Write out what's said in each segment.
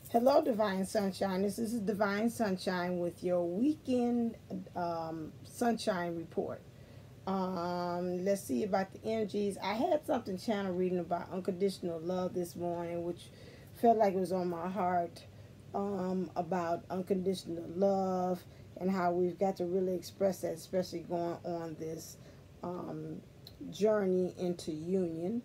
Hello, Divine Sunshine. This is Divine Sunshine with your weekend sunshine report. Let's see about the energies. I had something channel reading about unconditional love this morning, which felt like it was on my heart, about unconditional love and how we've got to really express that, especially going on this journey into union.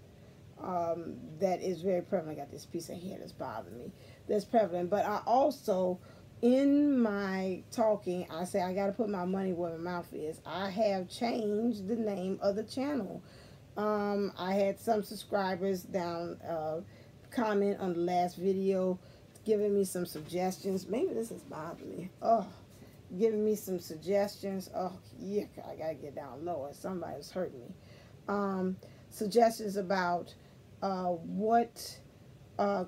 That is very prevalent. I got this piece of hair that's bothering me. That's prevalent. But I also, in my talking, I say I got to put my money where my mouth is. I have changed the name of the channel. I had some subscribers down comment on the last video, giving me some suggestions. Maybe this is bothering me. Oh, giving me some suggestions. Oh, yeah, I got to get down lower. Somebody's hurting me. Suggestions about what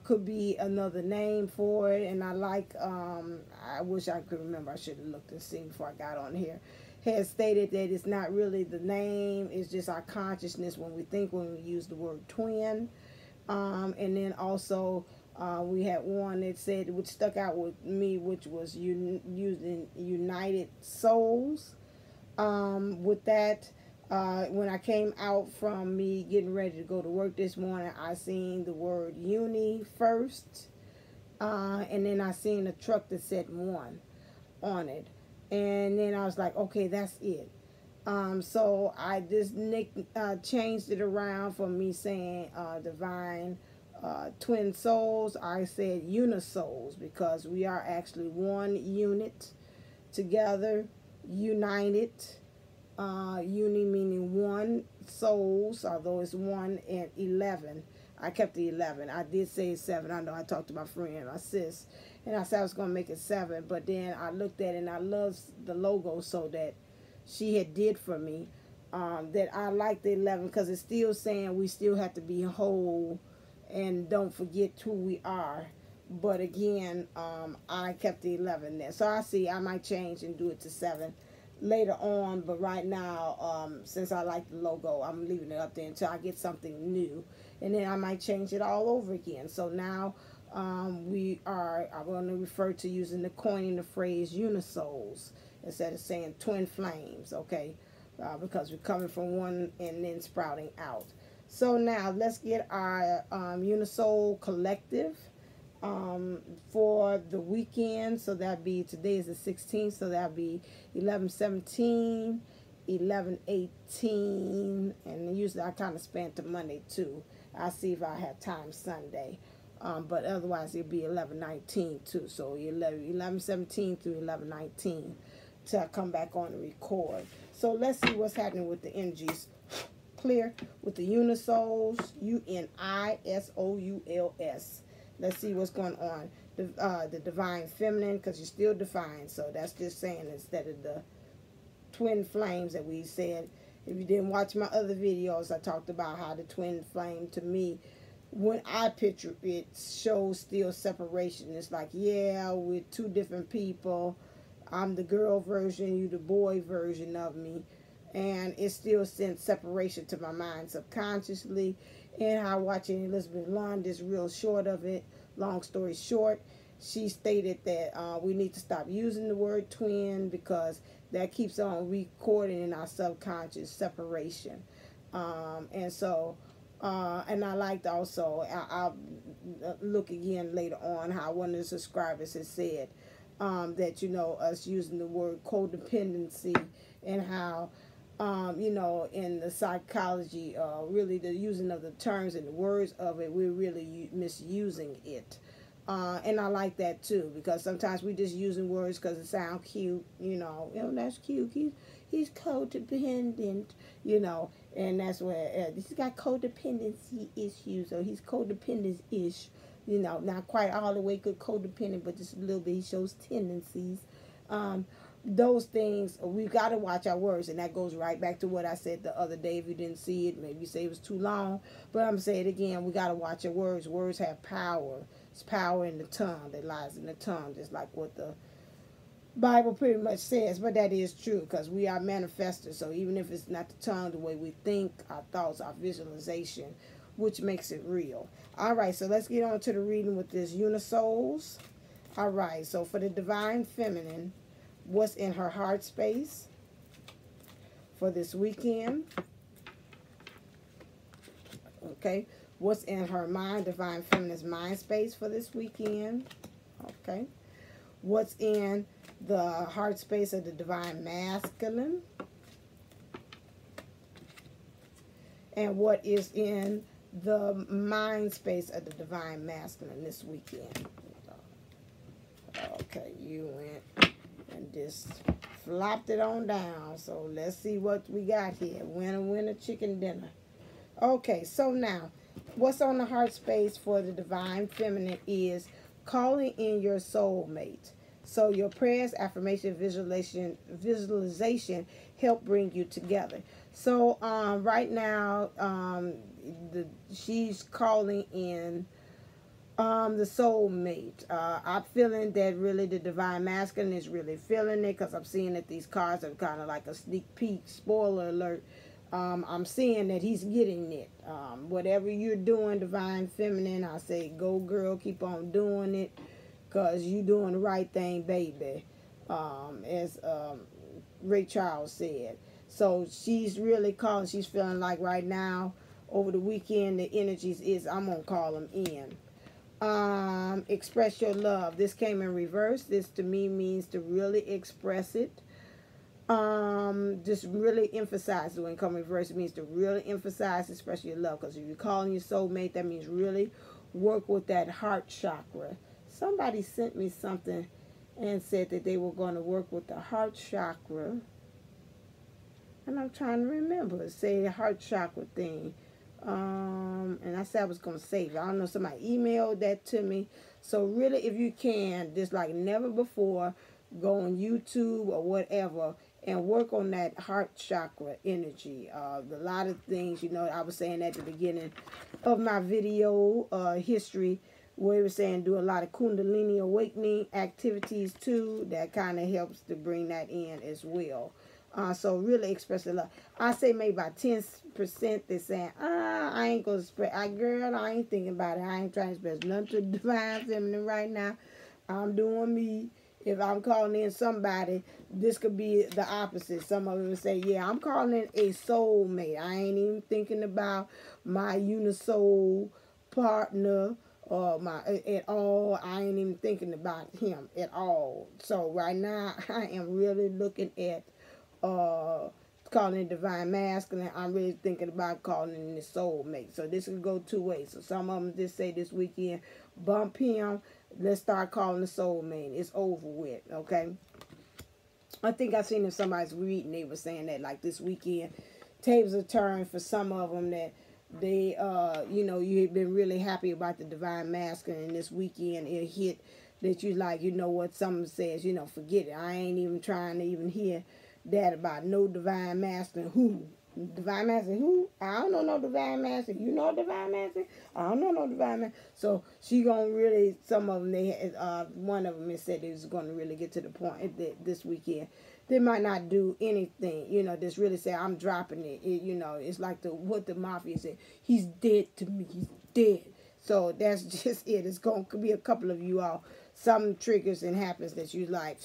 could be another name for it, and I wish I could remember. I should have looked and seen before I got on here. Has stated that it's not really the name, it's just our consciousness when we use the word twin. And then also we had one that said, which stuck out with me, which was using united souls. With that, when I came out from me getting ready to go to work this morning, I seen the word uni first, and then I seen a truck that said one on it, and then I was like, okay, that's it. So I just changed it around from me saying divine twin souls. I said unisouls, because we are actually one unit together, united. Uni meaning one, souls, although it's 1 and 11. I kept the 11. I did say 7. I know I talked to my friend, my sis, and I said I was going to make it 7, but then I looked at it and I loved the logo so that she had did for me, that I like the 11 because it's still saying we still have to be whole and don't forget who we are. But again, I kept the 11 there. So I might change and do it to 7 later on, but right now, since I like the logo, I'm leaving it up there until I get something new, and then I might change it all over again. So now I'm going to refer to coining the phrase unisouls instead of saying twin flames, okay, because we're coming from one and then sprouting out. So now let's get our unisoul collective for the weekend. So that'd be, today is the 16th, so that'd be 11/17, 11/18, and usually I kind of span to Monday too. I'll see if I have time Sunday, but otherwise it'll be 11/19 too. So 11/17 through 11/19 till I come back on and record. So let's see what's happening with the energies. Clear with the unisouls, unisouls. Let's see what's going on. The divine feminine, because you're still defined. So that's just saying, instead of the twin flames that we said. If you didn't watch my other videos, I talked about how the twin flame, to me, when I picture it, shows still separation. It's like, yeah, we're two different people. I'm the girl version, you the boy version of me. And it still sends separation to my mind subconsciously. And how watching Elizabeth Lund is real short of it. Long story short, she stated that we need to stop using the word twin because that keeps on recording in our subconscious separation. And I liked also, I'll look again later on how one of the subscribers has said that, us using the word codependency, and how in the psychology, really the using of the terms and the words of it, we're really misusing it. And I like that too, because sometimes we just using words because it sound cute, that's cute. He's codependent, and that's where he's got codependency issues, or he's codependent-ish, not quite all the way good codependent, but just a little bit. He shows tendencies. Those things, we've got to watch our words, and that goes right back to what I said the other day. If you didn't see it, maybe you say it was too long, but I'm going to say it again. We got to watch our words. Words have power. It's power in the tongue that lies in the tongue, just like what the Bible pretty much says. But that is true, because we are manifestors. So even if it's not the tongue, the way we think, our thoughts, our visualization, which makes it real. All right, so let's get on to the reading with this Unisouls. All right, so for the Divine Feminine, what's in her heart space for this weekend? Okay, what's in her mind, Divine Feminine's mind space for this weekend? Okay, what's in the heart space of the Divine Masculine? And what is in the mind space of the Divine Masculine this weekend? Okay, you went and just flopped it on down. So let's see what we got here. Winner, chicken dinner. Okay, so now, what's on the heart space for the Divine Feminine is calling in your soulmate. So your prayers, affirmation, visualization help bring you together. So right now, she's calling in the soulmate. I'm feeling that really the Divine Masculine is really feeling it, because I'm seeing that these cards are kind of like a sneak peek, spoiler alert. I'm seeing that he's getting it. Whatever you're doing, Divine Feminine, I say go girl, keep on doing it, because you doing the right thing, baby. As Ray Charles said. So she's really calling. She's feeling like right now, over the weekend, the energies is, I'm going to call them in. Express your love. This came in reverse. This to me means to really express it. Just really emphasize. When it comes reverse, it means to really emphasize, express your love. Because if you're calling your soulmate, that means really work with that heart chakra. Somebody sent me something and said that they were going to work with the heart chakra. And I'm trying to remember. Say heart chakra thing. And I said I was going to save it. I don't know, somebody emailed that to me. So really, if you can, just like never before, go on YouTube or whatever and work on that heart chakra energy. A lot of things, you know, I was saying at the beginning of my video history, where it was saying do a lot of Kundalini awakening activities too. That kind of helps to bring that in as well. So really express the love. I say maybe about 10% they're saying, I ain't going to spread. Girl, I ain't thinking about it. I ain't trying to express nothing to the Divine Feminine right now. I'm doing me. If I'm calling in somebody, this could be the opposite. Some of them say, yeah, I'm calling in a soulmate. I ain't even thinking about my unisoul partner or at all. I ain't even thinking about him at all. So right now, I am really looking at calling it Divine Masculine. I'm really thinking about calling it the soulmate. So this could go two ways. So some of them just say this weekend, bump him. Let's start calling the soulmate. It's over with, okay? I think I seen in somebody's reading, they were saying that like this weekend, tables are turned for some of them, that they, you know, you've been really happy about the Divine Masculine, and this weekend it hit that you like, you know what, someone says, you know, forget it. I ain't even trying to even hear that about no Divine Masculine. Who? Divine Masculine who? I don't know no Divine Masculine. You know Divine Masculine? I don't know no Divine Masculine. So she gonna really, some of them, they one of them has said they was gonna really get to the point that this weekend they might not do anything, you know, just really say I'm dropping it. You know, it's like what the mafia said. He's dead to me. He's dead. So that's just it. It's gonna be a couple of you all. Some triggers and happens that you like.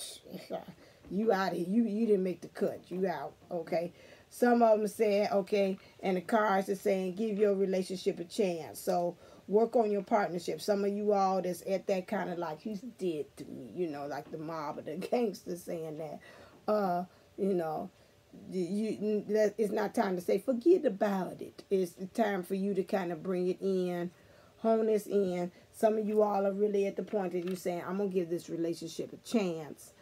You out of here. You didn't make the cut. You out. Okay. Some of them said, okay, and the cards are saying, give your relationship a chance. So work on your partnership. Some of you all that's at that kind of like, he's dead to me, you know, like the mob or the gangsters saying that. You know, it's not time to say, forget about it. It's time for you to kind of bring it in, hone this in. Some of you all are really at the point that you're saying, I'm going to give this relationship a chance.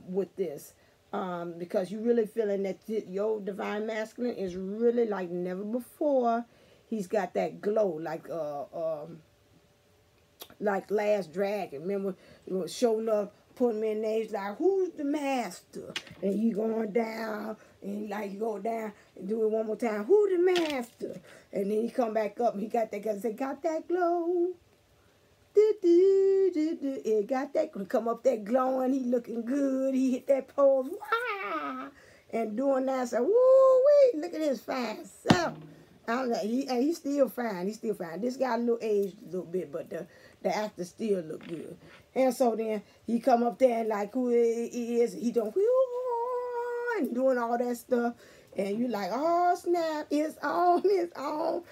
With this, because you're really feeling that your Divine Masculine is really like never before. He's got that glow, like Last Dragon. Remember, it was showing up, putting me in there. He's like, who's the master? And you going down, and like you go down and do it one more time. Who the master? And then he come back up, and he got that. Cause they got that glow. It got that, come up there glowing, he looking good, he hit that pose, wow, and doing that, so woo-wee, look at his fine self. I'm like, he's still fine. He's still fine. This guy a little aged a little bit, but the actor still look good. And so then he come up there and like who he is. He doing and doing all that stuff. And you like, oh snap, it's on, it's on.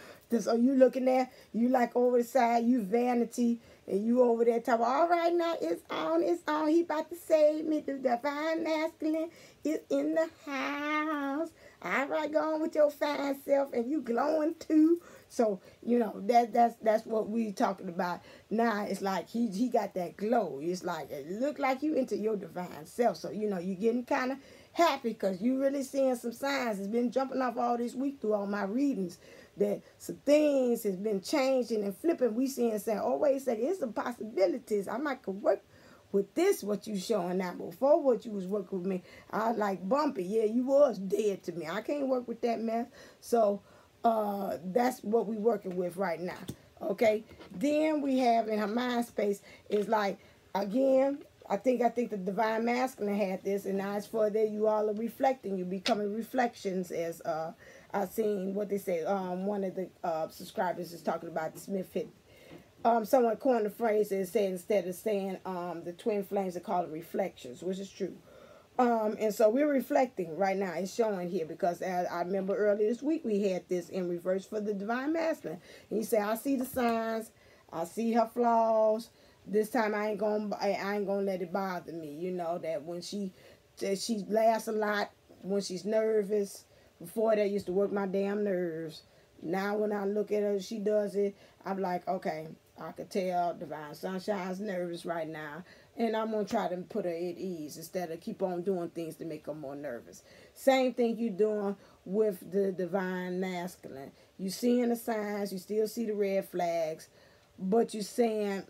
So you looking there, you like over the side, you vanity, and you over there talking, all right now, it's on, it's on. He about to save me. The divine masculine is in the house. All right, go on with your fine self, and you glowing too. So, you know, that's what we talking about. Now it's like he got that glow. It's like, it look like you into your divine self. So, you know, you getting kind of happy because you really seeing some signs. It's been jumping off all this week through all my readings that some things has been changing and flipping. We seeing saying, oh, wait a second, it's some possibilities. I might could work with this, what you showing now. Before what you was working with me, I was like bumpy. Yeah, you was dead to me. I can't work with that mess. So that's what we working with right now. Okay. Then we have in her mind space is like, again, I think the divine masculine had this, and now it's for that you all are reflecting. You becoming reflections, as I seen what they say. One of the subscribers is talking about the Smith hit. Someone coined the phrase and said instead of saying the twin flames, they call it reflections, which is true. And so we're reflecting right now. It's showing here because I remember earlier this week we had this in reverse for the divine masculine. And he said, I see the signs, I see her flaws. This time I ain't gonna let it bother me. You know that when she laughs a lot, when she's nervous. Before that used to work my damn nerves. Now when I look at her, she does it. I'm like, okay, I could tell Divine Sunshine's nervous right now, and I'm gonna try to put her at ease instead of keep on doing things to make her more nervous. Same thing you doing with the divine masculine. You seeing the signs, you still see the red flags. But you're saying,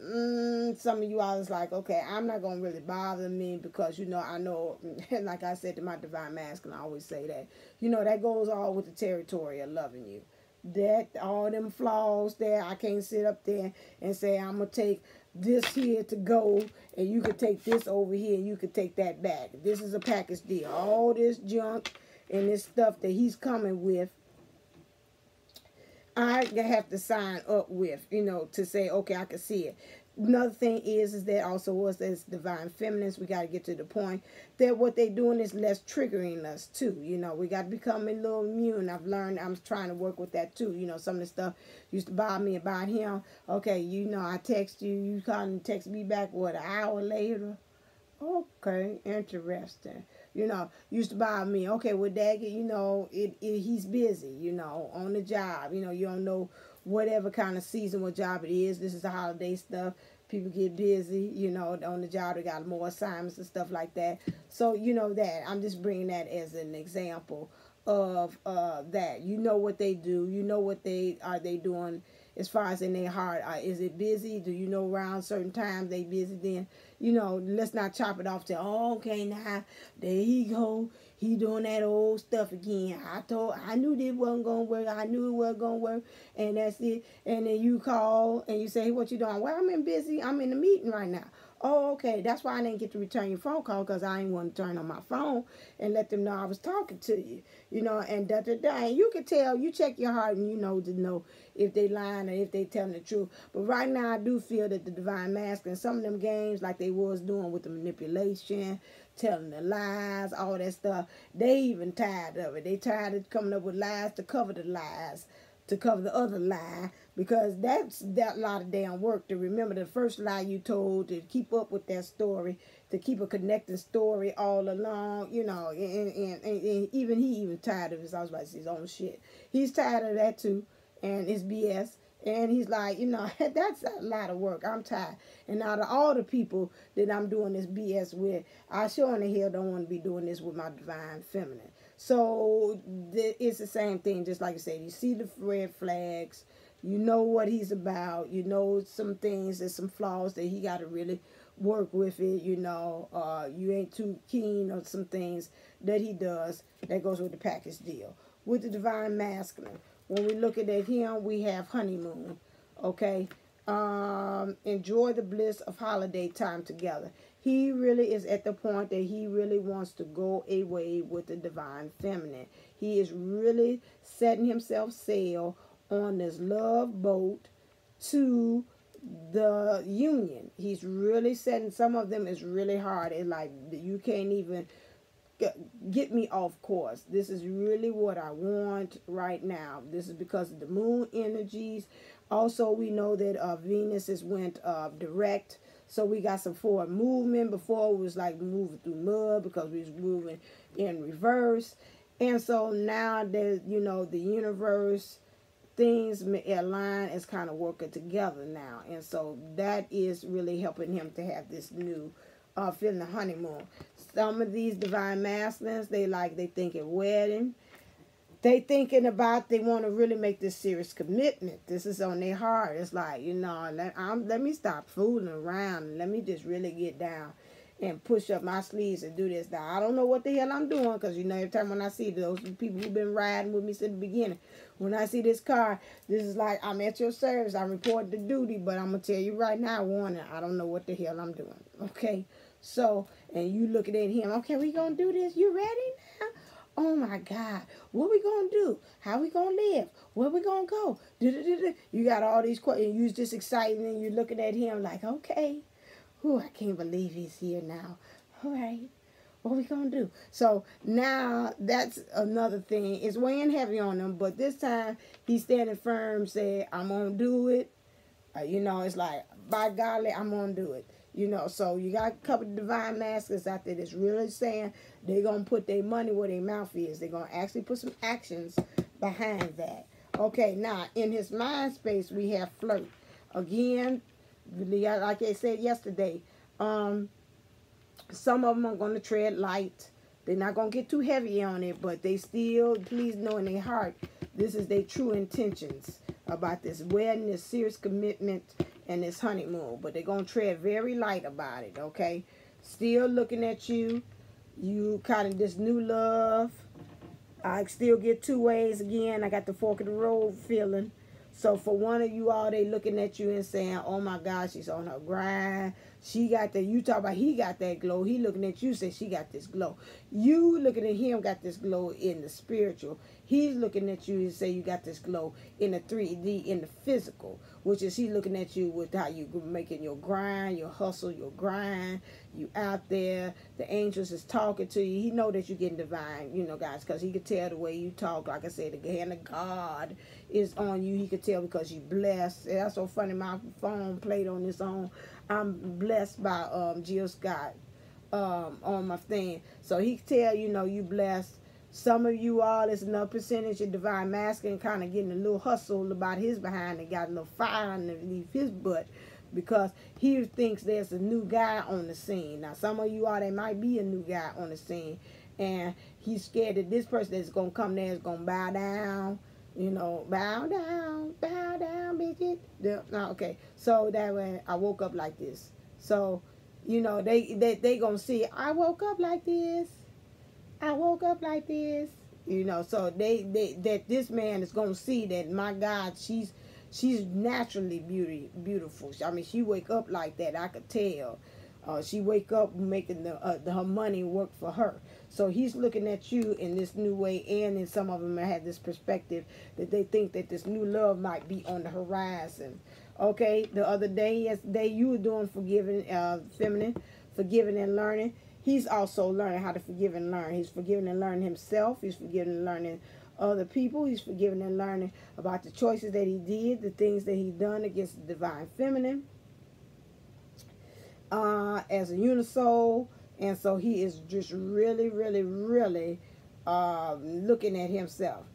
some of you all is like, okay, I'm not going to really bother me because, you know, I know, like I said to my divine masculine, I always say that, you know, that goes all with the territory of loving you. That, all them flaws there, I can't sit up there and say, I'm going to take this here to go, and you could take this over here, and you could take that back. This is a package deal. All this junk and this stuff that he's coming with, I have to sign up with, you know, to say, okay, I can see it. Another thing is that also was as divine feminines, we got to get to the point that what they doing is less triggering us too. You know, we got to become a little immune. I've learned, I'm trying to work with that too. You know, some of the stuff used to bother me about him. Okay, you know, I text you, you call and text me back, what, an hour later? Okay, interesting. You know, used to bother me. Okay, well, Daggy, you know, he's busy, you know, on the job. You know, you don't know whatever kind of season, what job it is. This is the holiday stuff. People get busy, you know, on the job. They got more assignments and stuff like that. So, you know that. I'm just bringing that as an example of that. You know what they do. You know what they doing as far as in their heart. Is it busy? Do you know around certain times they busy? Then, you know, let's not chop it off to, oh, okay, now, there he go. He doing that old stuff again. I knew this wasn't going to work. I knew it wasn't going to work. And that's it. And then you call and you say, hey, what you doing? Well, I'm in the meeting right now. Oh, okay. That's why I didn't get to return your phone call because I didn't want to turn on my phone and let them know I was talking to you. You know, and da-da-da. And you can tell, you check your heart and you know to know if they lying or if they telling the truth. But right now I do feel that the divine masculine, some of them games like they was doing with the manipulation, telling the lies, all that stuff, they even tired of it. They tired of coming up with lies to cover the lies, to cover the other lie, because that's that lot of damn work to remember the first lie you told, to keep up with that story, to keep a connected story all along, you know, and even he even tired of his, I was about to say his own shit. He's tired of that too, and it's BS. And he's like, you know, that's a lot of work. I'm tired. And out of all the people that I'm doing this BS with, I sure in the hell don't want to be doing this with my divine feminine. So it's the same thing, just like you said. You see the red flags. You know what he's about. You know some things, there's some flaws that he got to really work with it. You know, you ain't too keen on some things that he does. That goes with the package deal. With the divine masculine, when we look at him, we have honeymoon, okay? enjoy the bliss of holiday time together. He really is at the point that he really wants to go away with the divine feminine. He is really setting himself sail on this love boat to the union. He's really setting, some of them is really hard. It's like you can't even get me off course. This is really what I want right now. This is because of the moon energies. Also, we know that Venus is went direct. So we got some forward movement. Before it was like moving through mud because we was moving in reverse. And so now that, you know, the universe, things align, is kind of working together now. And so that is really helping him to have this new feeling of honeymoon. Some of these divine masculines, they thinking wedding. They thinking about, they want to really make this serious commitment. This is on their heart. It's like, you know, let me stop fooling around and let me just really get down and push up my sleeves and do this. Now, I don't know what the hell I'm doing because, you know, every time when I see those people who've been riding with me since the beginning, when I see this car, this is like, I'm at your service. I'm reporting to duty, but I'm going to tell you right now, warning, I don't know what the hell I'm doing. Okay? So, and you looking at him, okay, we going to do this? You ready now? Oh my God, what we gonna do? How we gonna live? Where we gonna go? You got all these questions. You're just excited and you're looking at him like, okay, whew, I can't believe he's here now. All right, what we gonna do? So now that's another thing. It's weighing heavy on him, but this time he's standing firm, saying, I'm gonna do it. You know, it's like, by golly, I'm gonna do it. You know, so you got a couple of divine masculines out there that's really saying they're going to put their money where their mouth is. They're going to actually put some actions behind that. Okay, now, in his mind space, we have flirt. Again, like I said yesterday, some of them are going to tread light. They're not going to get too heavy on it, but they still, please know in their heart, this is their true intentions about this wedding, this serious commitment, and this honeymoon. But they're going to tread very light about it, okay? Still looking at you. You kind of this new love. I still get two ways again. I got the fork of the road feeling. So for one of you all, they looking at you and saying, oh my God, she's on her grind. She got that. You talk about he got that glow. He looking at you, say she got this glow. You looking at him got this glow in the spiritual. He's looking at you and say you got this glow in the 3D, in the physical, which is he looking at you with how you making your grind, your hustle, your grind. You out there. The angels is talking to you. He know that you're getting divine, you know, guys, because he could tell the way you talk. Like I said, the hand of God is on you. He could tell because you blessed. And that's so funny. My phone played on this on. I'm blessed by Jill Scott on my thing. So he can tell, you know, you blessed. Some of you all, it's enough percentage of divine masculine kind of getting a little hustle about his behind and got a little fire underneath his butt because he thinks there's a new guy on the scene. Now, some of you all, there might be a new guy on the scene and he's scared that this person that's going to come there is going to bow down. You know, bow down, bitch. No, okay. So that way I woke up like this. So, you know, they gonna see I woke up like this. I woke up like this. You know, so that this man is gonna see that my God, she's naturally beautiful. I mean, she wake up like that. I could tell. She wake up making her money work for her. So he's looking at you in this new way, and in some of them have this perspective that they think that this new love might be on the horizon. Okay, the other day, yesterday, you were doing forgiving, feminine, forgiving and learning. He's also learning how to forgive and learn. He's forgiving and learning himself. He's forgiving and learning other people. He's forgiving and learning about the choices that he did, the things that he done against the divine feminine. As a unisoul, and so he is just really looking at himself.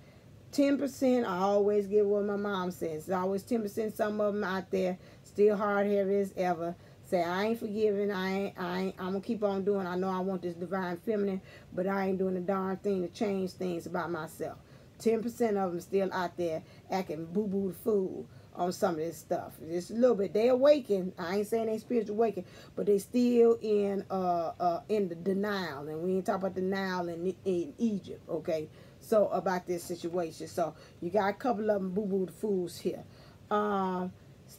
10%, I always get what my mom says. There's always 10%. Some of them out there still hard-headed as ever. Say I ain't forgiving. I'm gonna keep on doing. I know I want this divine feminine, but I ain't doing a darn thing to change things about myself. 10% of them still out there acting boo-boo the fool on some of this stuff. Just a little bit. They awaken. I ain't saying they spiritual awaken, but they still in the denial. And we ain't talking about denial in Egypt, okay? So about this situation. So you got a couple of them boo-boo the fools here.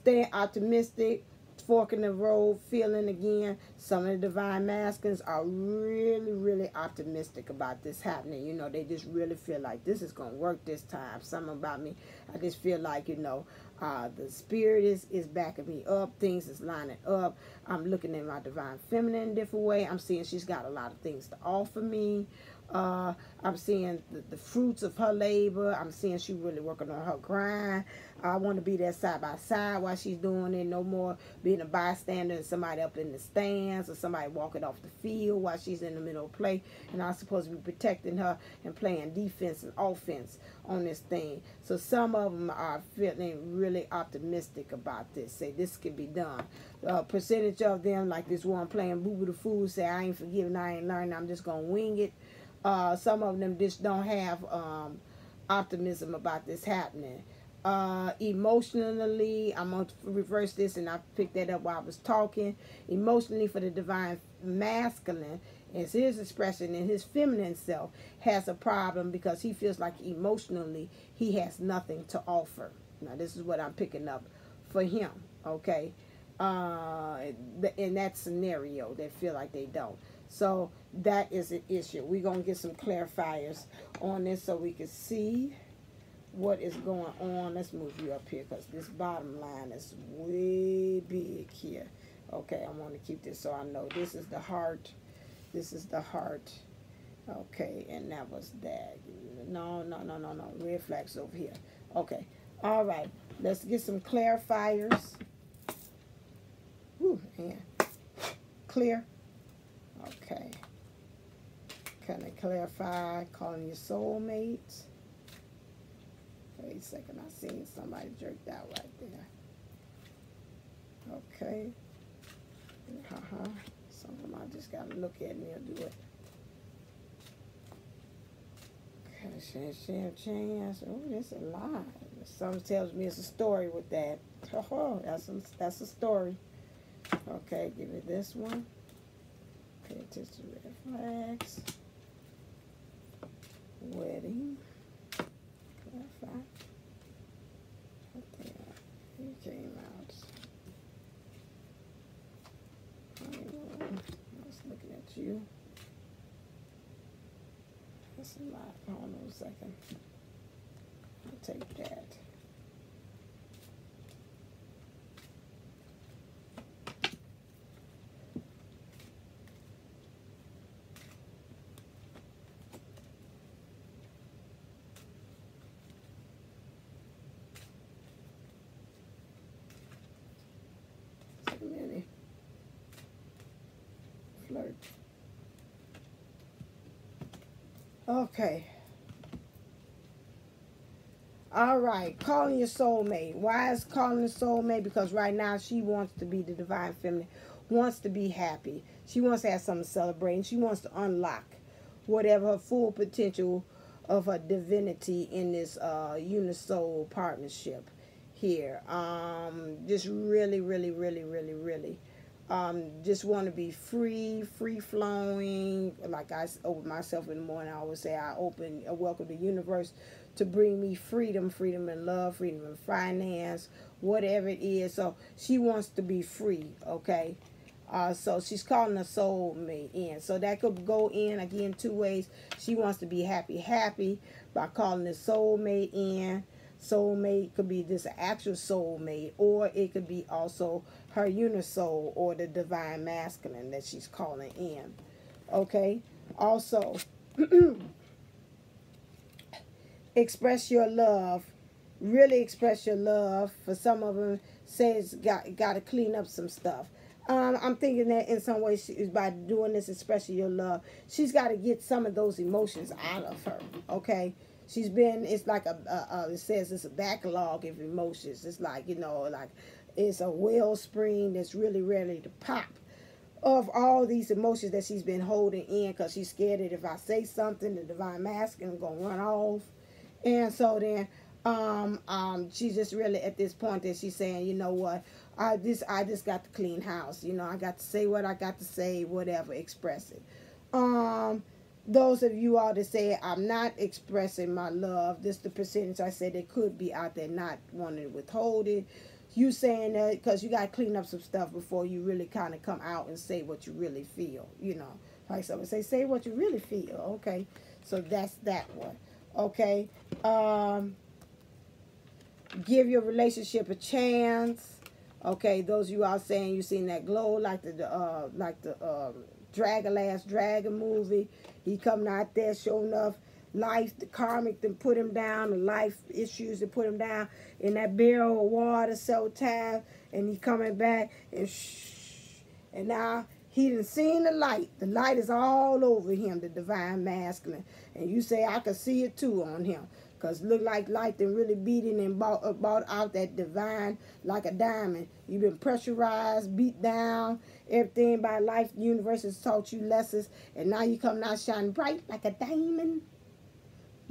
stay optimistic, fork in the road feeling again. Some of the divine masculines are really, really optimistic about this happening. You know, they just really feel like this is going to work this time. Something about me, I just feel like, you know, the spirit is backing me up. Things is lining up. I'm looking at my divine feminine in a different way. I'm seeing she's got a lot of things to offer me. I'm seeing the fruits of her labor. I'm seeing she really working on her grind. I want to be there side by side while she's doing it. No more being a bystander and somebody up in the stands or somebody walking off the field while she's in the middle of play. And I'm supposed to be protecting her and playing defense and offense on this thing. So some of them are feeling really optimistic about this. Say this can be done. Percentage of them, like this one playing Boo Boo the Fool, say I ain't forgiving, I ain't learning, I'm just going to wing it. Some of them just don't have optimism about this happening. Emotionally, I'm going to reverse this, and I picked that up while I was talking. Emotionally, for the divine masculine, is his expression, and his feminine self has a problem because he feels like emotionally he has nothing to offer. Now, this is what I'm picking up for him, okay? In that scenario, they feel like they don't. So that is an issue. We're going to get some clarifiers on this so we can see what is going on. Let's move you up here because this bottom line is way big here. Okay, I want to keep this so I know. This is the heart. This is the heart. Okay, and that was that. No. Red flags over here. Okay, all right. Let's get some clarifiers. Whew, man. Clear. Okay. Can I clarify calling your soulmate? Wait a second, I seen somebody jerked out right there. Okay. Some of them I just gotta look at me and do it. Okay, chance. Oh, that's a lie. Something tells me it's a story with that. Oh, that's a story. Okay, give me this one. Pay attention to red flags. Wedding. Clarify. Okay, you came out. I was looking at you. That's a lot. Hold on a second. I'll take that. Flirt. Okay. All right. Calling your soulmate. Why is calling the soulmate? Because right now she wants to be the divine feminine, wants to be happy. She wants to have something to celebrate, and she wants to unlock whatever her full potential of her divinity in this unisoul partnership here. Just really just want to be free flowing. Like I open myself in the morning, I always say I welcome the universe to bring me freedom in love, freedom in finance, whatever it is. So she wants to be free, okay? So she's calling a soulmate in. So that could go in again two ways. She wants to be happy by calling the soulmate in. Soulmate could be this actual soulmate, or it could be also her unisoul or the divine masculine that she's calling in. Okay. Also, express your love. Really express your love. For some of them, says got to clean up some stuff. I'm thinking that in some ways, by doing this, expressing your love, she's got to get some of those emotions out of her. Okay. She's been, it's like it says it's a backlog of emotions. It's like, you know, like it's a wellspring that's really ready to pop of all these emotions that she's been holding in because she's scared that if I say something, the divine masculine is going to run off. And so then she's just really at this point that she's saying, you know what, I just got to clean house. You know, I got to say what I got to say, whatever, express it. Those of you all that say I'm not expressing my love, this is the percentage I said they could be out there not wanting to withhold it. you saying that because you got to clean up some stuff before you really kind of come out and say what you really feel, you know. Like someone say what you really feel. Okay, so that's that one. Okay, give your relationship a chance. Okay, those of you all saying you seen that glow like the Last Dragon movie. He coming out there showing enough life, the karmic that put him down, the life issues that put him down in that barrel of water so time, and he coming back and now he done seen the light. The light is all over him, the divine masculine. And you say, I can see it too on him. Because look like light done really beating and bought out that divine like a diamond. You've been pressurized, beat down, everything by life. The universe has taught you lessons. And now you come out shining bright like a diamond.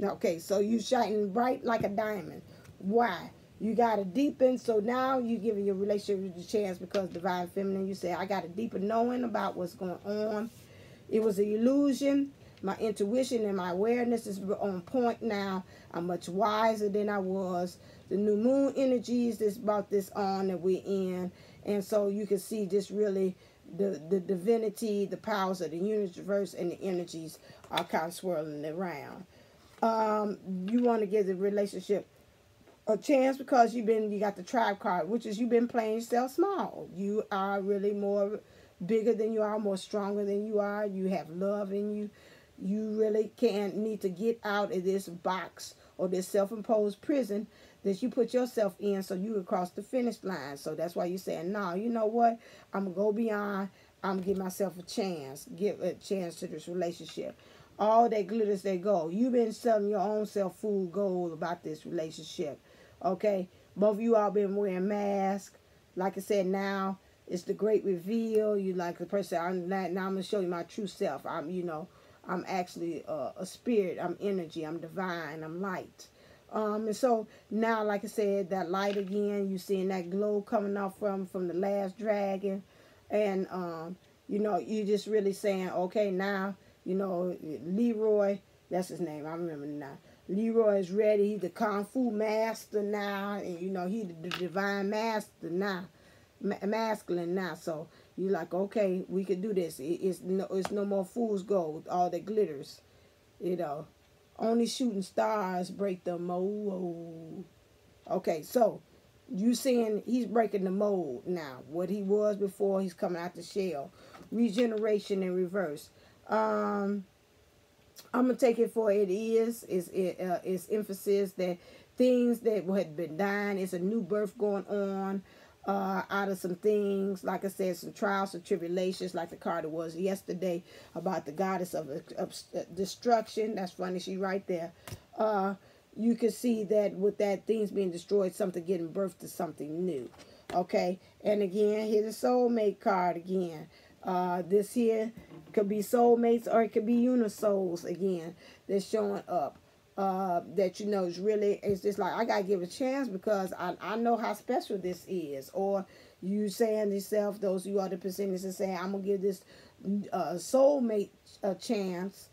Okay, so you shining bright like a diamond. Why? You got to deepen, so now you giving your relationship a chance because divine feminine, you say, I got a deeper knowing about what's going on. It was an illusion. My intuition and my awareness is on point now. I'm much wiser than I was. The new moon energies that's brought this on that we're in. And so you can see just really the divinity, the powers of the universe and the energies are kind of swirling around. You want to give the relationship a chance because you got the tribe card, which is you've been playing yourself small. You are really more bigger than you are, more stronger than you are. You have love in you. You really need to get out of this box or this self-imposed prison that you put yourself in so you can cross the finish line. So that's why you're saying, no, you know what? I'm going to go beyond. I'm going to give myself a chance. Give a chance to this relationship. All that glitters, they go. You've been selling your own self food gold about this relationship. Okay? Both of you all been wearing masks. Like I said, now it's the great reveal. You like the person, now I'm going to show you my true self. I'm actually a spirit. I'm energy. I'm divine. I'm light. And so now, like I said, that light again, you seeing that glow coming off from the last dragon. And, you just really saying, okay, now, Leroy, that's his name. I remember now. Leroy is ready. He's the Kung Fu master now. And, he's the divine master now. Masculine now. So you're like, okay, we can do this. It's no more fool's gold, all that glitters. Only shooting stars break the mold. Okay, so you seeing he's breaking the mold now. What he was before, he's coming out the shell. Regeneration in reverse. I'm gonna take it for it is. It's emphasis that things that had been dying. It's a new birth going on. Out of some things, like I said, some trials and tribulations, like the card was yesterday about the goddess of destruction. That's funny, she right there. You can see that with that things being destroyed, something getting birthed to something new. Okay, and again, here's the soulmate card again. This here could be soulmates or it could be unisouls again. They're showing up. That is really, it's just like I gotta give a chance because I know how special this is. Or you saying to yourself, those of you other percentages are saying, I'm gonna give this soulmate a chance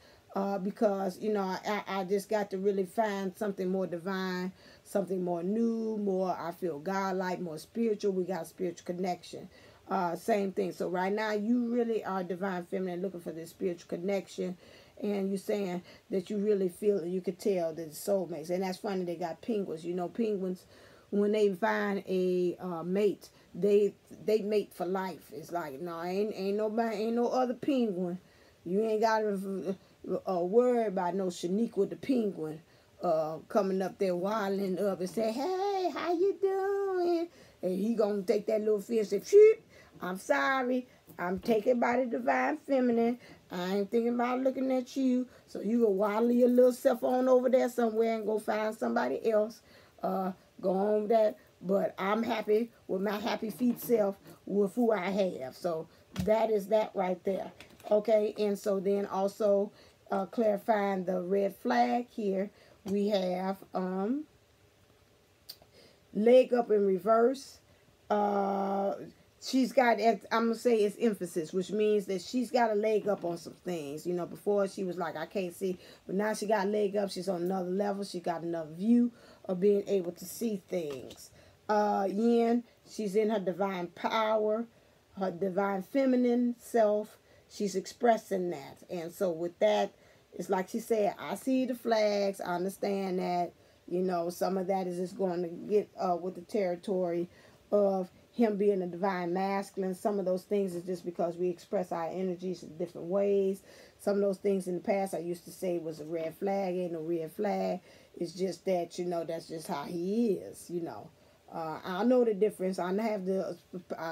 because I just got to really find something more divine, something more new, more I feel godlike, more spiritual. We got a spiritual connection. Same thing. So right now you really are divine feminine looking for this spiritual connection. And you're saying that you really feel it. You could tell that it's soulmates. And that's funny, they got penguins. Penguins, when they find a mate, they mate for life. It's like, no, ain't no other penguin. You ain't got to worry about no Shaniqua the penguin coming up there wilding up and say, hey, how you doing? And he gonna take that little fish and say, phew, I'm sorry. I'm taken by the divine feminine. I ain't thinking about looking at you. So you go waddle your little self on over there somewhere and go find somebody else. Go on with that. But I'm happy with my happy feet self with who I have. So that is that right there. Okay. And so then also clarifying the red flag here. We have leg up in reverse. She's got, I'm going to say it's emphasis, which means that she's got a leg up on some things. Before she was like, I can't see. But now she got a leg up. She's on another level. She got another view of being able to see things. Yin, She's in her divine power, her divine feminine self. She's expressing that. And so with that, it's like she said, I see the flags. I understand that. You know, some of that is just going to get with the territory of him being a divine masculine. Some of those things is just because we express our energies in different ways. Some of those things in the past I used to say was a red flag. Ain't no red flag. It's just that, you know, that's just how he is, you know. I know the difference. I have the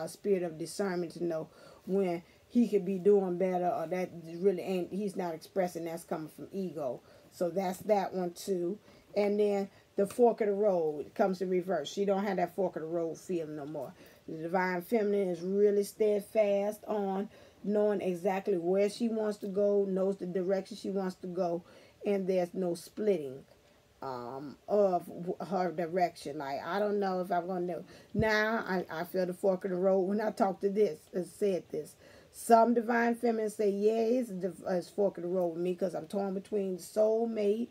spirit of discernment to know when he could be doing better or that really ain't, he's not expressing, that's coming from ego. So that's that one too. And then the fork of the road comes in reverse. She don't have that fork of the road feeling no more. The divine feminine is really steadfast on knowing exactly where she wants to go, knows the direction she wants to go, and there's no splitting of her direction. Like, I don't know if I'm going to. Now, I feel the fork of the road when I talk to this and said this. Some divine feminine say, yeah, it's fork of the road with me because I'm torn between soulmate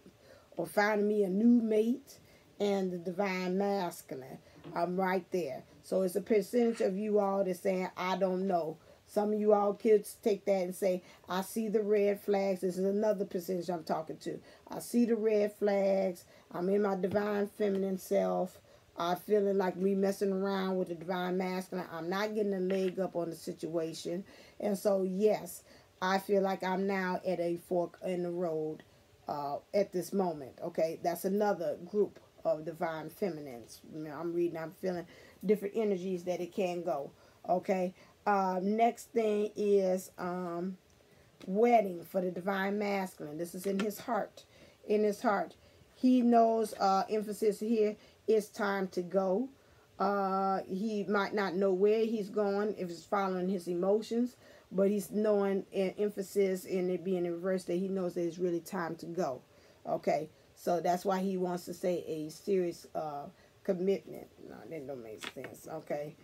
or finding me a new mate and the divine masculine. I'm right there. So it's a percentage of you all that's saying, I don't know. Some of you all kids take that and say, I see the red flags. This is another percentage I'm talking to. I see the red flags. I'm in my divine feminine self. I'm feeling like me messing around with the divine masculine. I'm not getting a leg up on the situation. And so, yes, I feel like I'm now at a fork in the road at this moment. Okay, that's another group of divine feminines. I'm reading, I'm feeling different energies that it can go. Okay. Next thing is wedding for the divine masculine. This is in his heart. In his heart. He knows, emphasis here, it's time to go. He might not know where he's going if it's following his emotions, but he's knowing, emphasis in it being in reverse, that he knows that it's really time to go. Okay, so that's why he wants to say a serious commitment. No, that don't make sense. Okay.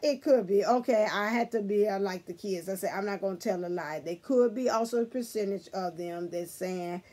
It could be. Okay, I had to be like the kids. I said, I'm not going to tell a lie. There could be also a percentage of them that's saying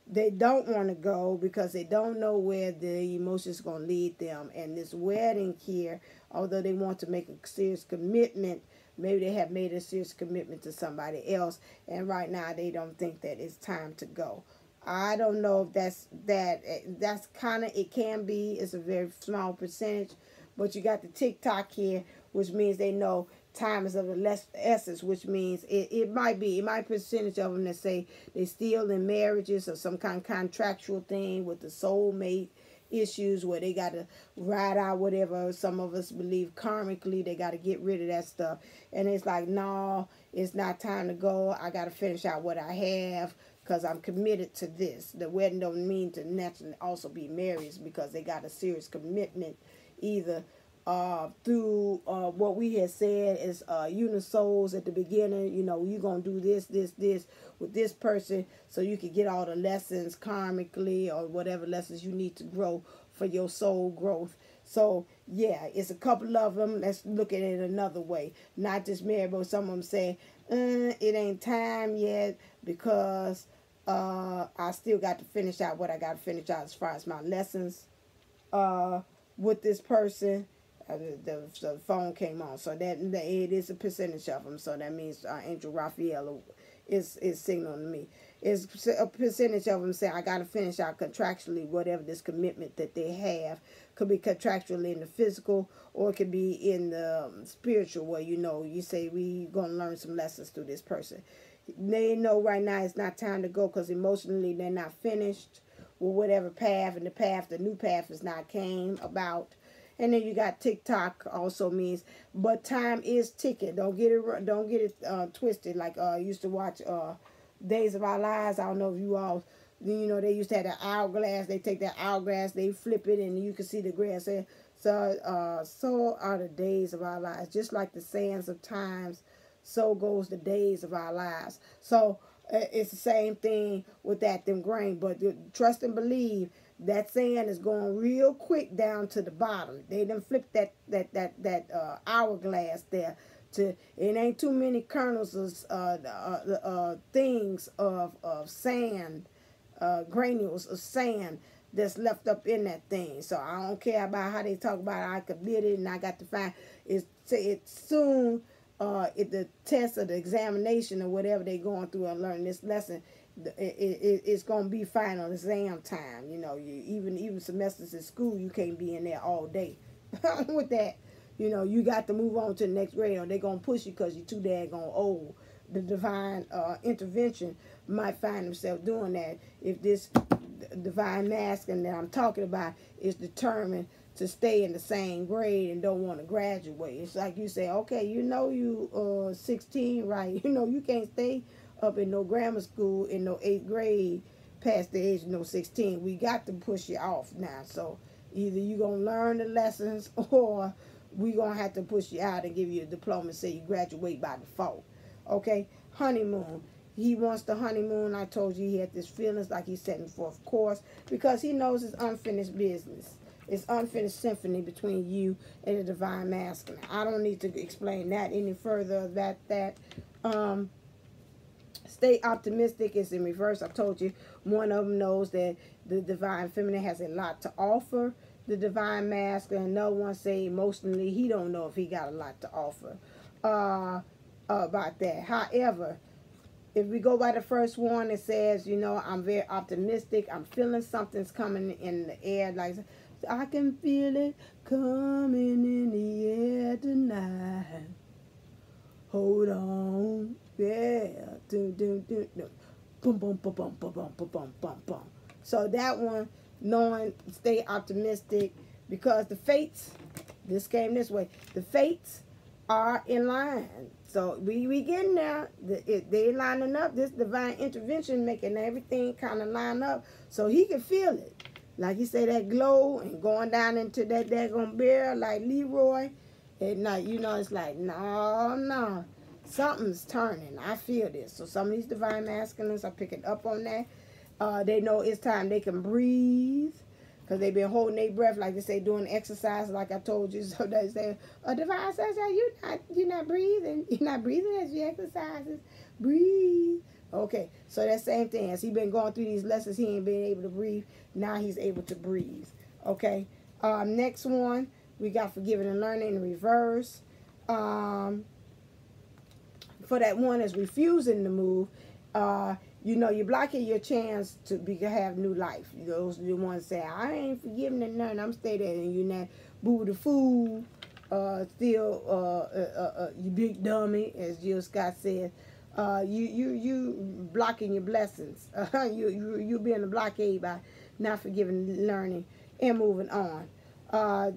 they don't want to go because they don't know where the emotions going to lead them. And this wedding here, although they want to make a serious commitment, maybe they have made a serious commitment to somebody else. And right now they don't think that it's time to go. I don't know if that's kind of, it can be. It's a very small percentage. But you got the TikTok here, which means they know time is of the less essence, which means it might be percentage of them that say they still in marriages or some kind of contractual thing with the soulmate issues where they got to ride out whatever. Some of us believe karmically they got to get rid of that stuff. And it's like, no, it's not time to go. I got to finish out what I have because I'm committed to this. The wedding don't mean to naturally also be married because they got a serious commitment either through what we had said is unisouls at the beginning. You know, you're going to do this with this person so you can get all the lessons karmically or whatever lessons you need to grow for your soul growth. So, yeah, it's a couple of them. Let's look at it another way. Not just married, but some of them say, it ain't time yet because I still got to finish out what I got to finish out as far as my lessons with this person. The phone came on, so that it is a percentage of them. So that means Angel Raphael is signaling to me. It's a percentage of them say I got to finish out contractually whatever this commitment that they have. Could be contractually in the physical, or it could be in the spiritual, where you say we gonna learn some lessons through this person. They know right now it's not time to go because emotionally they're not finished with whatever path, and the new path is not came about. And then you got TikTok also means, but time is ticking. Don't get it twisted. Like I used to watch Days of Our Lives. I don't know if you all, they used to have that hourglass. They take that hourglass, they flip it, and you can see the grass. So are the days of our lives. Just like the sands of times, so goes the days of our lives. So it's the same thing with them grain. But trust and believe. That sand is going real quick down to the bottom. They done flipped that hourglass there It ain't too many kernels of things of sand, granules of sand that's left up in that thing. So I don't care about how they talk about it. I committed it and I got to find it's soon. The test or the examination or whatever they going through and learning this lesson, it's gonna be final exam time. You know, even semesters in school, you can't be in there all day with that. You know, you got to move on to the next grade, or they're gonna push you because you're too daggone old. The divine intervention might find themselves doing that if this divine masculine that I'm talking about is determined to stay in the same grade and don't want to graduate. It's like you say, okay, you know you 16, right? You know you can't stay up in no grammar school in no 8th grade past the age of no 16. We got to push you off now. So either you gonna learn the lessons or we gonna have to push you out and give you a diploma and say you graduate by default. Okay, honeymoon. He wants the honeymoon. I told you he had this feelings like he's setting forth course because he knows it's unfinished business. It's unfinished symphony between you and the divine masculine. I don't need to explain that any further. Stay optimistic is in reverse. I told you one of them knows that the divine feminine has a lot to offer. The divine masculine, no one say emotionally he don't know if he got a lot to offer about that. However, if we go by the first one, it says, you know, I'm very optimistic. I'm feeling something's coming in the air. Like, I can feel it coming in the air tonight. Hold on. Yeah. Boom, boom, boom, boom, boom, boom, boom, boom, boom, boom. So that one, knowing, stay optimistic because the fates, this came this way, the fates are in line. So we getting there. They lining up. This divine intervention making everything kind of line up so he can feel it. Like he say, that glow and going down into that daggone barrel like Leroy. At night, you know, it's like, no. Something's turning. I feel this. So some of these divine masculines are picking up on that. They know it's time they can breathe. Because they've been holding their breath, like they say, doing exercise, like I told you. So they say, divine says, you're not breathing. You're not breathing as you exercises. Breathe. Okay, so that same thing. As he been going through these lessons, he ain't been able to breathe. Now he's able to breathe. Okay, next one, we got forgiving and learning in reverse. For that one that's refusing to move, you know, you're blocking your chance to have new life. Those are the ones say, I ain't forgiving and learning. I'm stay there, and you're not boo the fool. Still, you big dummy, as Jill Scott said. You blocking your blessings. You being a blockade by not forgiving, learning, and moving on.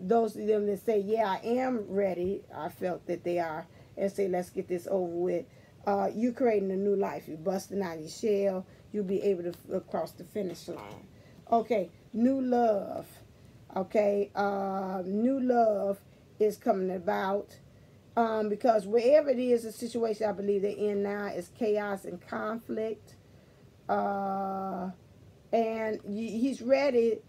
Those of them that say, yeah, I am ready, I felt that they are, and say, let's get this over with. You creating a new life. You're busting out your shell. You'll be able to cross the finish line. Okay, new love. Okay, new love is coming about. Because wherever it is, the situation I believe they're in now is chaos and conflict. And he's ready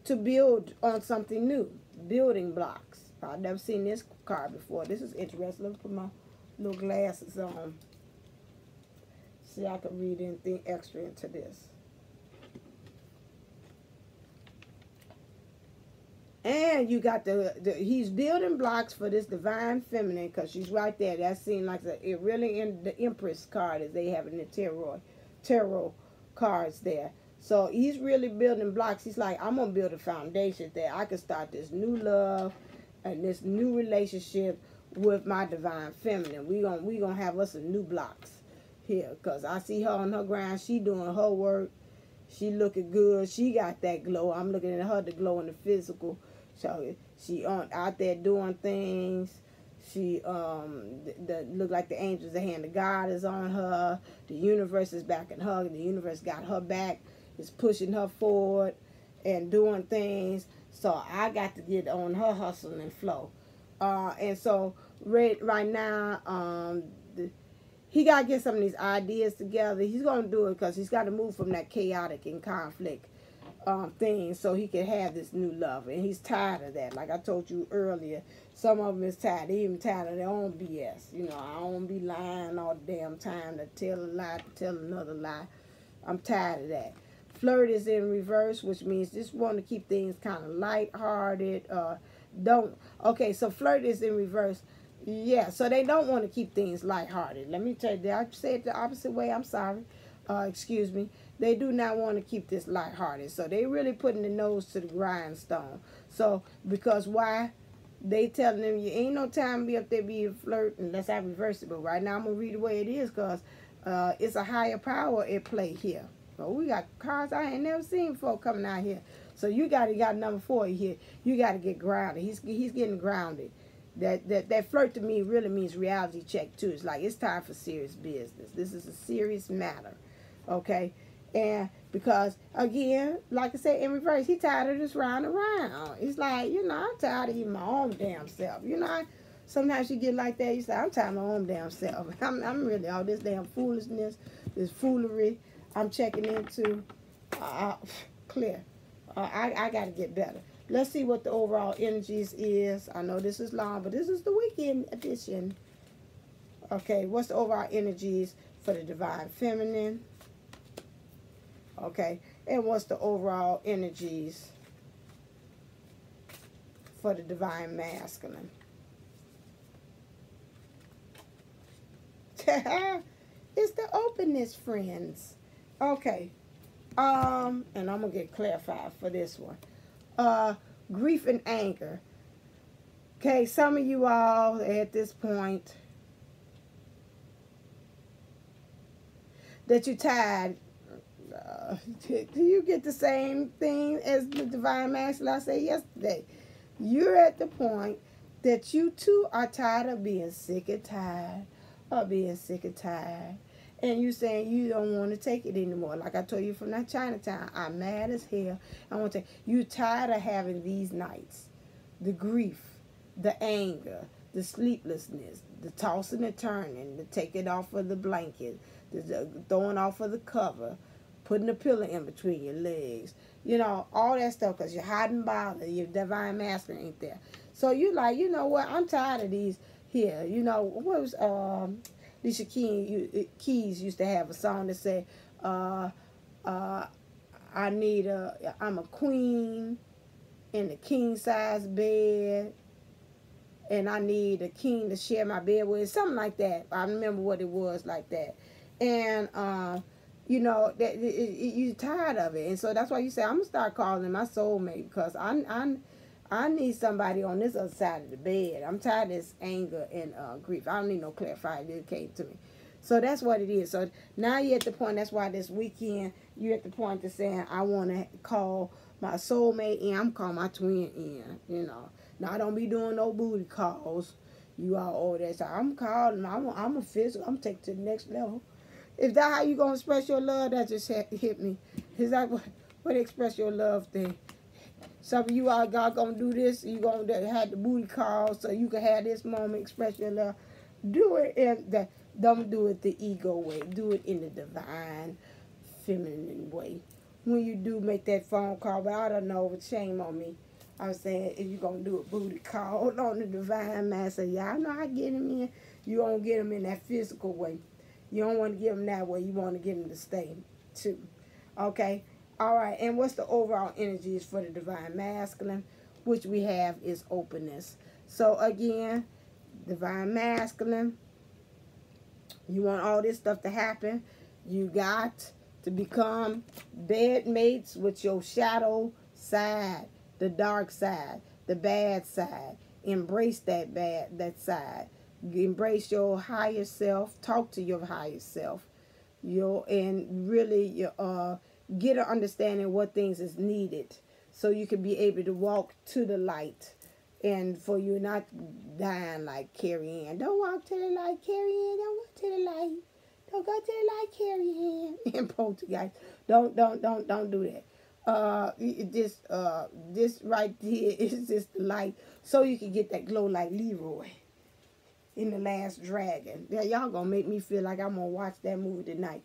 to build on something new. Building blocks. I've never seen this card before. This is interesting. Let me put my little glasses on. See, I can read anything extra into this. And you got he's building blocks for this divine feminine because she's right there. That seems like it really in the Empress card as they have in the tarot cards there. So he's really building blocks. He's like, I'm gonna build a foundation that I can start this new love and this new relationship with my divine feminine. We gonna have us some new blocks here because I see her on her grind. She doing her work. She looking good. She got that glow. I'm looking at her, the glow in the physical. So she out there doing things. She look like the angels, the hand of God is on her. The universe is backing her. The universe got her back. It's pushing her forward and doing things. So I got to get on her hustle and flow. And so right now, he got to get some of these ideas together. He's going to do it because he's got to move from that chaotic and conflict thing so he can have this new love, and he's tired of that. Like I told you earlier, some of them is tired. They even tired of their own BS. You know, I don't be lying all the damn time to tell a lie, to tell another lie. I'm tired of that. Flirt is in reverse, which means just want to keep things kind of lighthearted. Don't. Okay, so flirt is in reverse. Yeah, so they don't want to keep things lighthearted. Let me tell you, I said it the opposite way. I'm sorry. Excuse me. They do not want to keep this lighthearted. So they really putting the nose to the grindstone. So, because why? They telling them, you ain't no time to be up there being flirt unless I reverse it. But right now I'm going to read the way it is because it's a higher power at play here. So we got cards I ain't never seen before coming out here. So you got number 4 here. You got to get grounded. He's getting grounded. That flirt to me really means reality check too. It's like it's time for serious business. This is a serious matter. Okay? And because, again, like I said, in reverse, he tired of this round and round. He's like, you know, I'm tired of even my own damn self. You know, sometimes you get like that. You say, I'm tired of my own damn self. I'm really all this damn foolishness, this foolery I'm checking into. Clear. I got to get better. Let's see what the overall energies is. I know this is long, but this is the weekend edition. Okay, what's the overall energies for the Divine Feminine? Okay, and what's the overall energies for the Divine Masculine? It's the openness, friends. Okay, and I'm gonna get clarified for this one. Grief and anger. Okay, some of you all at this point that you're tired. Do you get the same thing as the Divine Masculine I said yesterday? You're at the point that you too are tired of being sick and tired of being sick and tired. And you saying you don't want to take it anymore. Like I told you from that Chinatown, I'm mad as hell. I want to. You tired of having these nights, the grief, the anger, the sleeplessness, the tossing and turning, the taking off of the blanket, the throwing off of the cover, putting a pillow in between your legs. You know, all that stuff because you're hiding bother. Your Divine Masculine ain't there. So you like, you know what? I'm tired of these here. You know, what was Alicia Keys used to have a song that said, I'm a queen in a king size bed, and I need a king to share my bed with. Something like that. I remember what it was like that. And you know, that you're tired of it, and so that's why you say I'm gonna start calling my soulmate because I need somebody on this other side of the bed. I'm tired of this anger and grief. I don't need no clarifier. It came to me. So that's what it is. So now you're at the point, that's why this weekend, you're at the point of saying, I want to call my soulmate in. I'm calling my twin in, you know. Now, I don't be doing no booty calls. You all over there. So I'm calling. I'm a physical. I'm taking to the next level. If that's how you going to express your love, that just hit me. Is that what express your love thing? Some of you all God gonna do this. You gonna have the booty call so you can have this moment, express your love. Do it in the. Don't do it the ego way. Do it in the divine, feminine way. When you do make that phone call, but I don't know. Shame on me. I was saying if you gonna do a booty call on the Divine Master, y'all know how to get him in. You don't get him in that physical way. You don't want to get him that way. You want to get him to stay too. Okay. All right, and what's the overall energies for the Divine Masculine, which we have is openness. So again, Divine Masculine, you want all this stuff to happen. You got to become bed mates with your shadow side, the dark side, the bad side. Embrace that side. Embrace your higher self. Talk to your higher self. And really get an understanding of what things is needed so you can be able to walk to the light and for you not dying like Carrie Ann. Don't walk to the light, Carrie Ann. Don't walk to the light. Don't go to the light, Carrie Ann. And poltergeist. Don't do that. This right here is just the light so you can get that glow like Leroy in The Last Dragon. Yeah, y'all gonna make me feel like I'm gonna watch that movie tonight.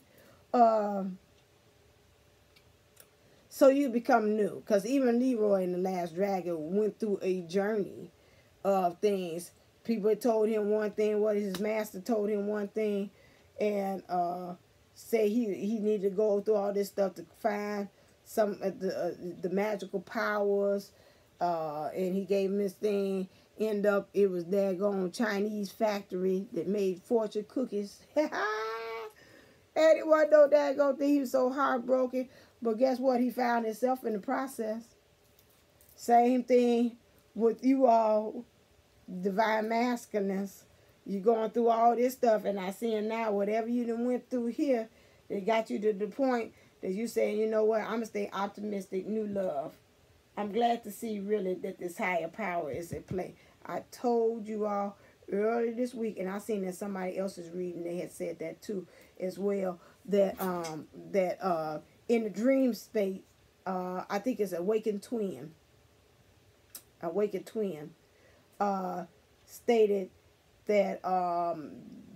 So you become new. Because even Leroy in The Last Dragon went through a journey of things. People told him one thing, what his master told him one thing, and say he needed to go through all this stuff to find some of the magical powers, and he gave him this thing. End up, it was daggone Chinese factory that made fortune cookies. And it wasn't no daggone thing. He was so heartbroken. But guess what? He found himself in the process. Same thing with you all, divine masculineness. You're going through all this stuff, and I see now whatever you done went through here, it got you to the point that you saying, you know what, I'm going to stay optimistic, new love. I'm glad to see really that this higher power is at play. I told you all earlier this week, and I seen that somebody else's reading, they had said that too as well, that in the dream state, I think it's awakened twin, stated that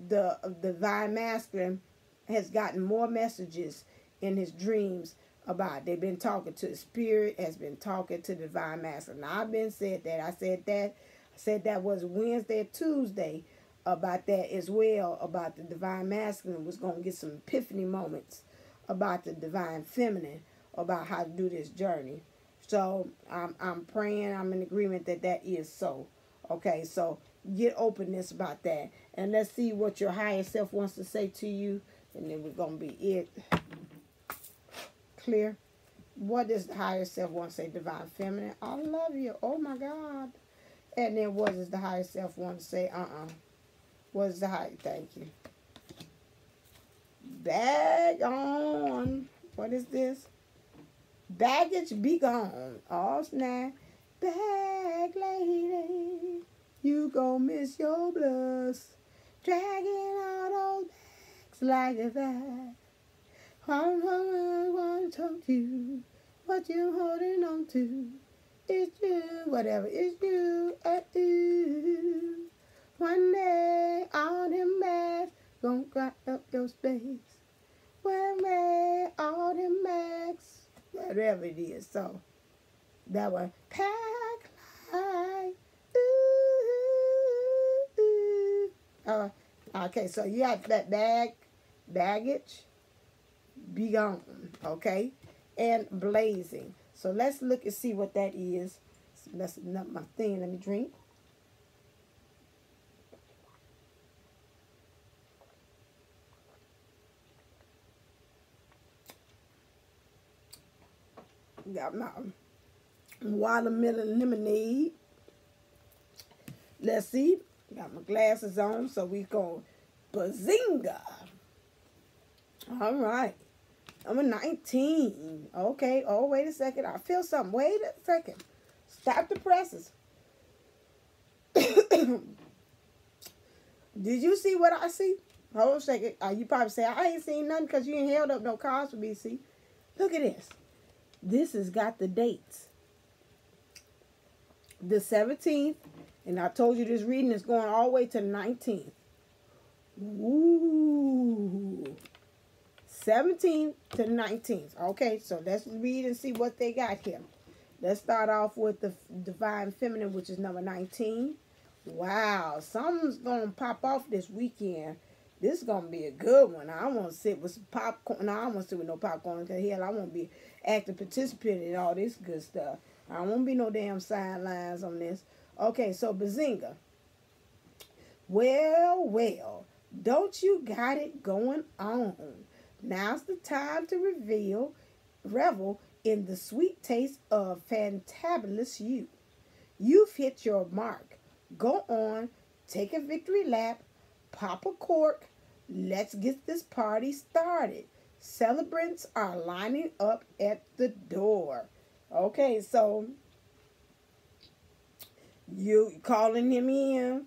the divine masculine has gotten more messages in his dreams about. They've been talking to the spirit, has been talking to the divine masculine. Now, I've been said that. I said that was Wednesday or Tuesday about that as well, about the divine masculine was going to get some epiphany moments about the divine feminine, about how to do this journey. So I'm praying, I'm in agreement that that is so. Okay, so get openness about that. And let's see what your higher self wants to say to you. And then we're going to be it. Clear? What does the higher self want to say? Divine feminine. I love you. Oh, my God. And then what does the higher self want to say? What is the higher? Thank you. Bag on. What is this? Baggage be gone. Oh, snap. Bag lady. You gon' miss your blush. Dragging all those bags like that. I want to talk to you. What you holding on to? It's you. Whatever. It's you. One day, all them bags gon' crack up your space. One day, all them bags. Whatever it is. So, that one. Pack like. Okay, so you have that baggage, be gone, okay, and blazing. So let's look and see what that is. So let's up my thing. Let me drink. Got my watermelon lemonade. Let's see. Got my glasses on, so we go bazinga. All right. Number 19. Okay. Oh, wait a second. I feel something. Wait a second. Stop the presses. Did you see what I see? Hold a second. You probably say, I ain't seen nothing because you ain't held up no cards for me, see? Look at this. This has got the dates. The 17th. And I told you this reading is going all the way to the 19th. Ooh. 17th to the 19th. Okay, so let's read and see what they got here. Let's start off with the Divine Feminine, which is number 19. Wow, something's going to pop off this weekend. This is going to be a good one. I want to sit with some popcorn. No, I don't want to sit with no popcorn because, hell, I want to be active participant in all this good stuff. I don't want to be no damn sidelines on this. Okay, so Bazinga. Well, don't you got it going on? Now's the time to revel in the sweet taste of fantabulous you. You've hit your mark. Go on, take a victory lap, pop a cork. Let's get this party started. Celebrants are lining up at the door. Okay, so you calling him in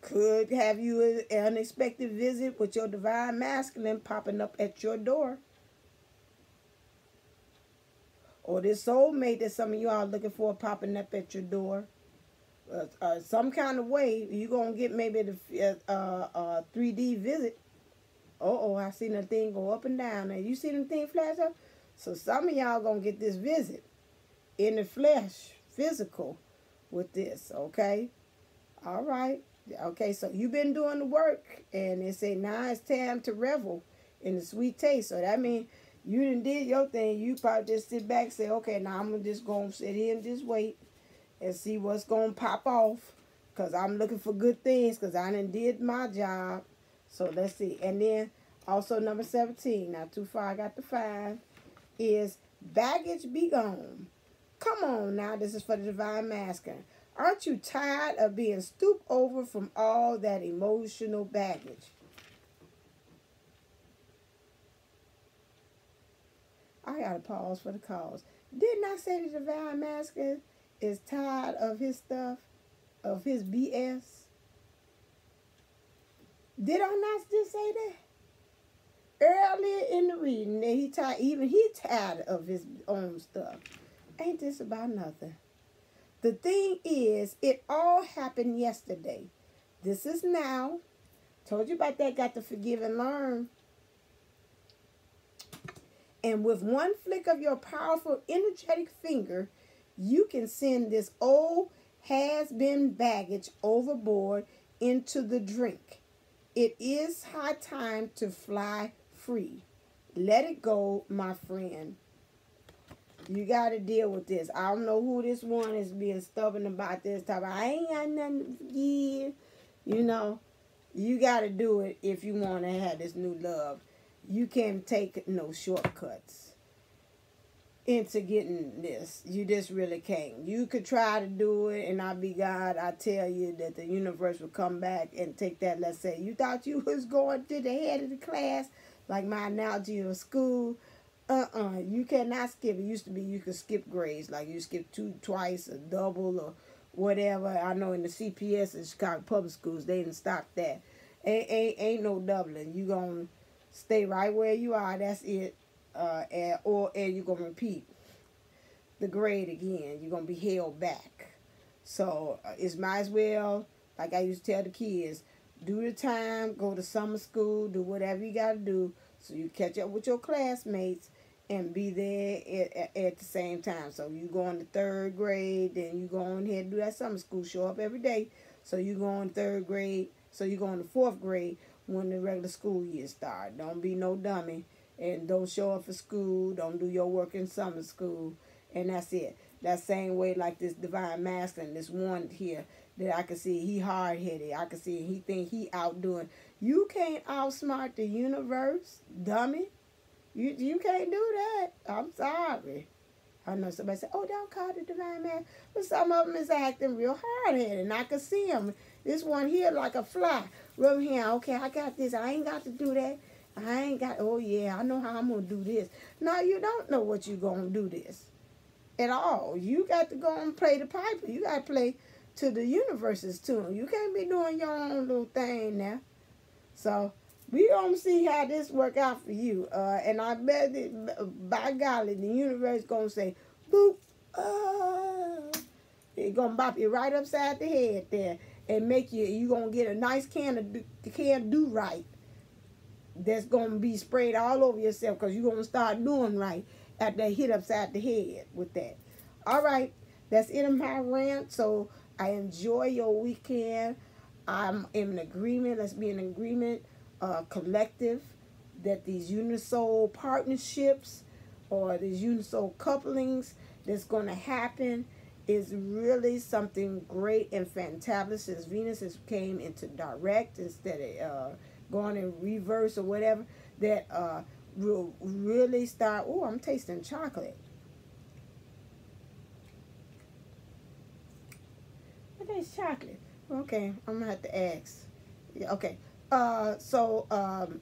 could have you an unexpected visit with your divine masculine popping up at your door. Or this soulmate that some of you are looking for popping up at your door. Some kind of way you're going to get maybe the 3D visit. I seen that thing go up and down. Now, you see them thing flash up? So some of y'all going to get this visit in the flesh, physical, with this, okay? All right. Okay, so you've been doing the work, and they say now it's time to revel in the sweet taste. So that means you done did your thing. You probably just sit back and say, okay, now I'm just going to sit here and just wait and see what's going to pop off, because I'm looking for good things, because I done did my job. So let's see. And then also number 17, not too far, I got the 5, is baggage be gone. Come on now, this is for the Divine Masculine. Aren't you tired of being stooped over from all that emotional baggage? I got to pause for the cause. Didn't I say the Divine Masculine is tired of his stuff, of his BS? Did I not just say that? Earlier in the reading, that he tired of his own stuff. Ain't this about nothing? The thing is, it all happened yesterday. This is now. Told you about that, got to forgive and learn. And with one flick of your powerful, energetic finger, you can send this old, has-been baggage overboard into the drink. It is high time to fly free. Let it go, my friend. You got to deal with this. I don't know who this one is being stubborn about this type. I ain't got nothing to forgive. You know, you got to do it if you want to have this new love. You can't take no shortcuts into getting this. You just really can't. You could try to do it, and I'll be God. I tell you that the universe will come back and take that. Let's say you thought you was going to the head of the class, like my analogy of school. You cannot skip. It used to be you could skip grades, like you skip twice, a double, or whatever. I know in the CPS in Chicago public schools, they didn't stop that. Ain't no doubling. You gonna stay right where you are. That's it. And you're gonna repeat the grade again. You're gonna be held back. So it's might as well, like I used to tell the kids, do the time, go to summer school, do whatever you gotta do, so you catch up with your classmates and be there at the same time. So you go in the 3rd grade, then you go on ahead and do that summer school, show up every day. So you go in 3rd grade, so you go in the 4th grade when the regular school year starts. Don't be no dummy, and don't show up for school, don't do your work in summer school, and that's it. That same way like this Divine Masculine, this one here, that I can see he hard-headed. I can see he think he outdoing. You can't outsmart the universe, dummy. You can't do that. I'm sorry. I know somebody say, oh, don't call the Divine Masculine. But some of them is acting real hard-headed, and I can see them. This one here like a fly. Rub here, okay, I got this. I ain't got to do that. I ain't got, oh, yeah, I know how I'm going to do this. No, you don't know what you're going to do this at all. You got to go and play the piper. You got to play to the universe's tune. You can't be doing your own little thing now. So we gonna see how this work out for you. And I bet that, by golly, the universe gonna say, boop, it's gonna bop you right upside the head there and make you gonna get a nice can do right that's gonna be sprayed all over yourself, because you're gonna start doing right after that hit upside the head with that. All right, that's it in my rant. So I enjoy your weekend. I'm in agreement. Let's be in agreement, collective, that these unisoul partnerships or these unisoul couplings that's going to happen is really something great and fantabulous, since Venus has came into direct instead of going in reverse or whatever, that will really start. Oh, I'm tasting chocolate. What is chocolate? Okay, I'm gonna have to ask. Yeah, okay. So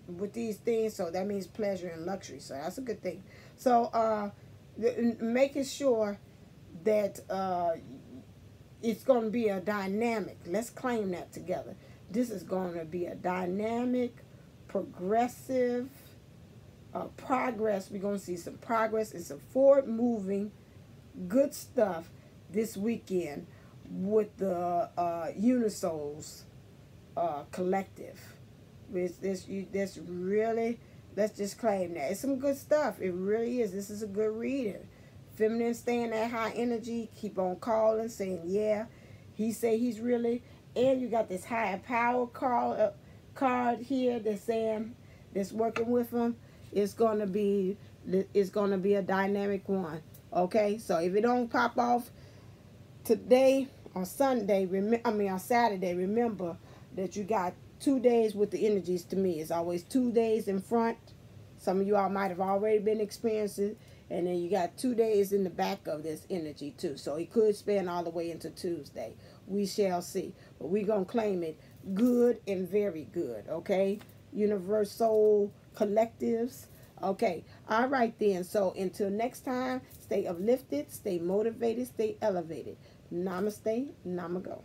with these things, so that means pleasure and luxury. So that's a good thing. So making sure that it's going to be a dynamic. Let's claim that together. This is going to be a dynamic, progressive progress. We're going to see some progress and some forward-moving good stuff this weekend with the Unisouls collective. This really Let's just claim that. It's some good stuff. It really is. This is a good reading. Feminine, stay in that high energy. Keep on calling, saying, yeah. He say he's really... And you got this higher power card here that's saying, that's working with him. It's going to be a dynamic one. Okay? So if it don't pop off today, on Sunday, on Saturday, remember that you got 2 days with the energies to me. It's always 2 days in front. Some of you all might have already been experiencing, and then you got 2 days in the back of this energy too. So it could span all the way into Tuesday. We shall see. But we're going to claim it good and very good, okay? Universal collectives. Okay. All right then. So until next time, stay uplifted, stay motivated, stay elevated. Namaste, Namago.